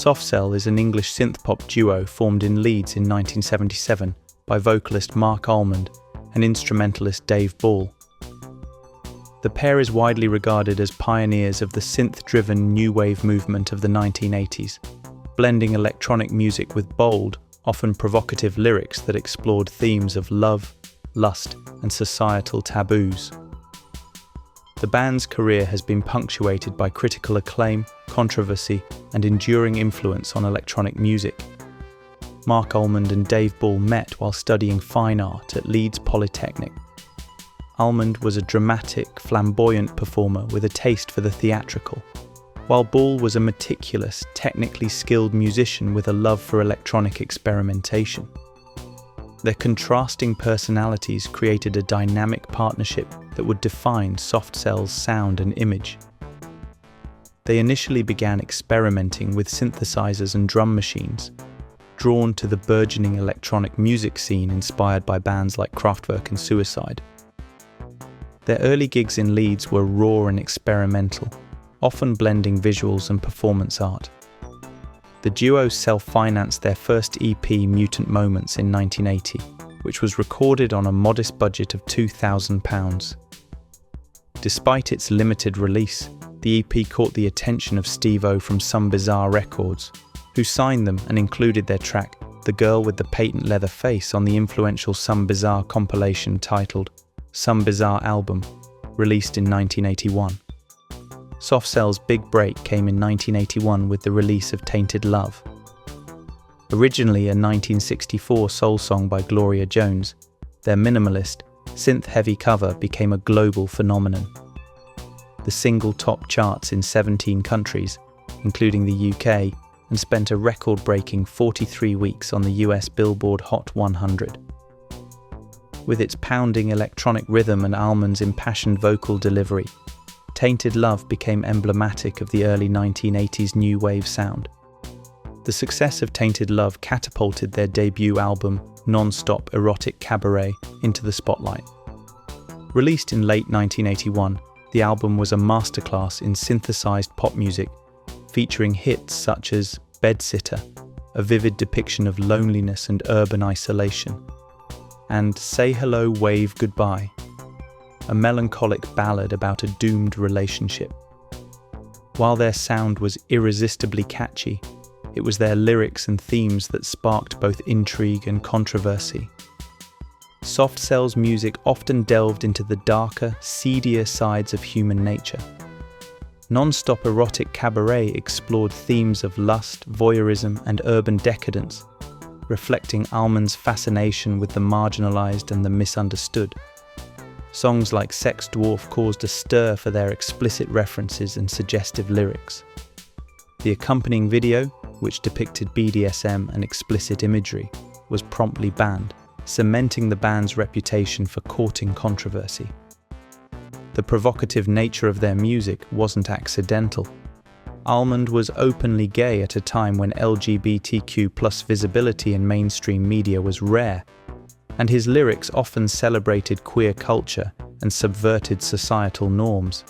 Soft Cell is an English synthpop duo formed in Leeds in 1977 by vocalist Marc Almond and instrumentalist Dave Ball. The pair is widely regarded as pioneers of the synth-driven new wave movement of the 1980s, blending electronic music with bold, often provocative lyrics that explored themes of love, lust, and societal taboos. The band's career has been punctuated by critical acclaim, controversy, and enduring influence on electronic music. Marc Almond and Dave Ball met while studying fine art at Leeds Polytechnic. Almond was a dramatic, flamboyant performer with a taste for the theatrical, while Ball was a meticulous, technically skilled musician with a love for electronic experimentation. Their contrasting personalities created a dynamic partnership that would define Soft Cell's sound and image. They initially began experimenting with synthesizers and drum machines, drawn to the burgeoning electronic music scene inspired by bands like Kraftwerk and Suicide. Their early gigs in Leeds were raw and experimental, often blending visuals and performance art. The duo self-financed their first EP, Mutant Moments, in 1980, which was recorded on a modest budget of £2,000. Despite its limited release, the EP caught the attention of Steve-O from Some Bizarre Records, who signed them and included their track The Girl with the Patent Leather Face on the influential Some Bizarre compilation titled Some Bizarre Album, released in 1981. Soft Cell's big break came in 1981 with the release of Tainted Love. Originally a 1964 soul song by Gloria Jones, their minimalist, synth-heavy cover became a global phenomenon. The single topped charts in 17 countries, including the UK, and spent a record-breaking 43 weeks on the US Billboard Hot 100. With its pounding electronic rhythm and Almond's impassioned vocal delivery, Tainted Love became emblematic of the early 1980s new wave sound. The success of Tainted Love catapulted their debut album, Non-Stop Erotic Cabaret, into the spotlight. Released in late 1981, the album was a masterclass in synthesized pop music, featuring hits such as Bedsitter, a vivid depiction of loneliness and urban isolation, and Say Hello, Wave Goodbye, a melancholic ballad about a doomed relationship. While their sound was irresistibly catchy, it was their lyrics and themes that sparked both intrigue and controversy. Soft Cell's music often delved into the darker, seedier sides of human nature. Non-Stop Erotic Cabaret explored themes of lust, voyeurism, and urban decadence, reflecting Almond's fascination with the marginalized and the misunderstood. Songs like Sex Dwarf caused a stir for their explicit references and suggestive lyrics. The accompanying video, which depicted BDSM and explicit imagery, was promptly banned, cementing the band's reputation for courting controversy. The provocative nature of their music wasn't accidental. Almond was openly gay at a time when LGBTQ+ visibility in mainstream media was rare, and his lyrics often celebrated queer culture and subverted societal norms.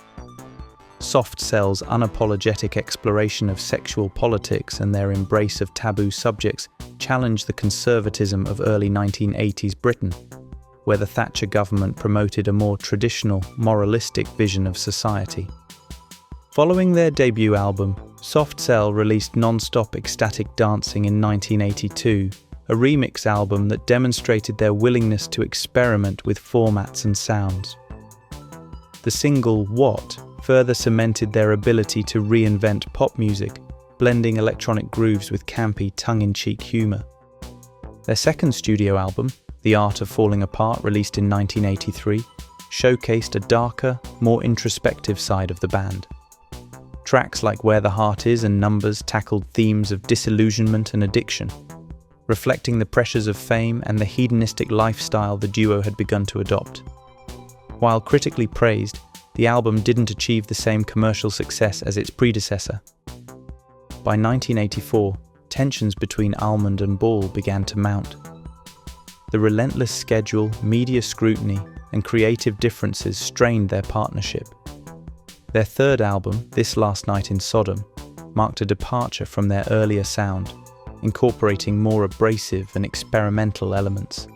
Soft Cell's unapologetic exploration of sexual politics and their embrace of taboo subjects challenged the conservatism of early 1980s Britain, where the Thatcher government promoted a more traditional, moralistic vision of society. Following their debut album, Soft Cell released Non-Stop Ecstatic Dancing in 1982, a remix album that demonstrated their willingness to experiment with formats and sounds. The single What further cemented their ability to reinvent pop music, blending electronic grooves with campy, tongue-in-cheek humour. Their second studio album, The Art of Falling Apart, released in 1983, showcased a darker, more introspective side of the band. Tracks like Where the Heart Is and Numbers tackled themes of disillusionment and addiction, reflecting the pressures of fame and the hedonistic lifestyle the duo had begun to adopt. While critically praised, the album didn't achieve the same commercial success as its predecessor. By 1984, tensions between Almond and Ball began to mount. The relentless schedule, media scrutiny, and creative differences strained their partnership. Their third album, This Last Night in Sodom, marked a departure from their earlier sound, incorporating more abrasive and experimental elements.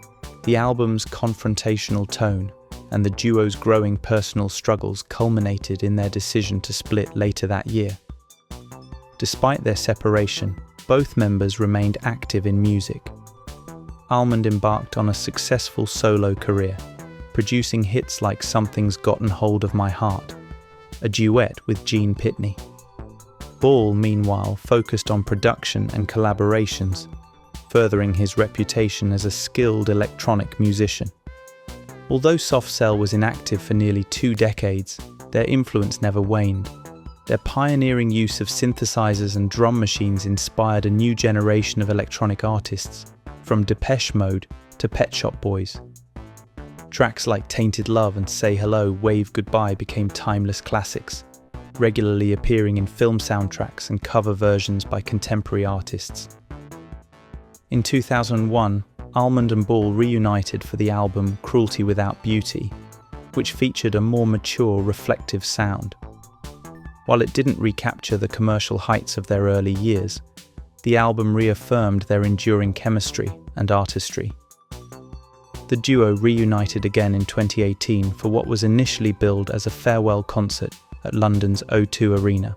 The album's confrontational tone and the duo's growing personal struggles culminated in their decision to split later that year. Despite their separation, both members remained active in music. Almond embarked on a successful solo career, producing hits like Something's Gotten Hold of My Heart, a duet with Gene Pitney. Ball, meanwhile, focused on production and collaborations, furthering his reputation as a skilled electronic musician. Although Soft Cell was inactive for nearly 2 decades, their influence never waned. Their pioneering use of synthesizers and drum machines inspired a new generation of electronic artists, from Depeche Mode to Pet Shop Boys. Tracks like Tainted Love and Say Hello, Wave Goodbye became timeless classics, regularly appearing in film soundtracks and cover versions by contemporary artists. In 2001, Almond and Ball reunited for the album Cruelty Without Beauty, which featured a more mature, reflective sound. While it didn't recapture the commercial heights of their early years, the album reaffirmed their enduring chemistry and artistry. The duo reunited again in 2018 for what was initially billed as a farewell concert at London's O2 Arena.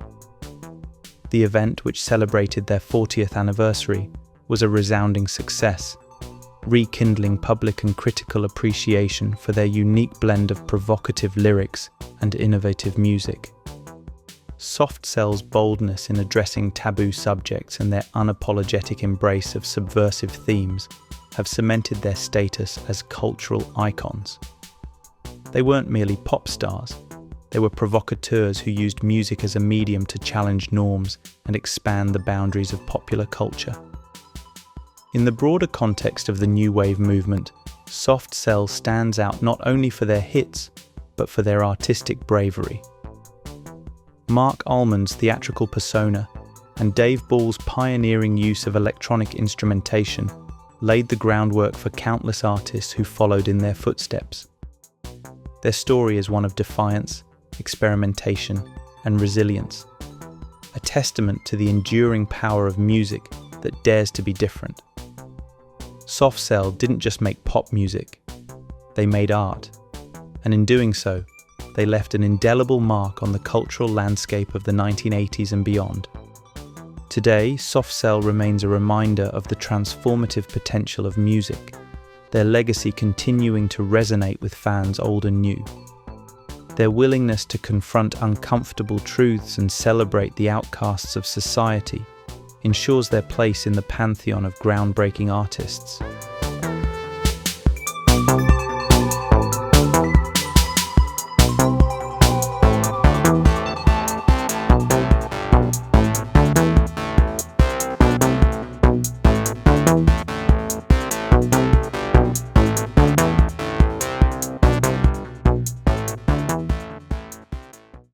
The event, which celebrated their 40th anniversary, was a resounding success, rekindling public and critical appreciation for their unique blend of provocative lyrics and innovative music. Soft Cell's boldness in addressing taboo subjects and their unapologetic embrace of subversive themes have cemented their status as cultural icons. They weren't merely pop stars, they were provocateurs who used music as a medium to challenge norms and expand the boundaries of popular culture. In the broader context of the New Wave movement, Soft Cell stands out not only for their hits, but for their artistic bravery. Marc Almond's theatrical persona and Dave Ball's pioneering use of electronic instrumentation laid the groundwork for countless artists who followed in their footsteps. Their story is one of defiance, experimentation, and resilience, a testament to the enduring power of music that dares to be different. Soft Cell didn't just make pop music, they made art, and in doing so, they left an indelible mark on the cultural landscape of the 1980s and beyond. Today, Soft Cell remains a reminder of the transformative potential of music, their legacy continuing to resonate with fans old and new. Their willingness to confront uncomfortable truths and celebrate the outcasts of society ensures their place in the pantheon of groundbreaking artists.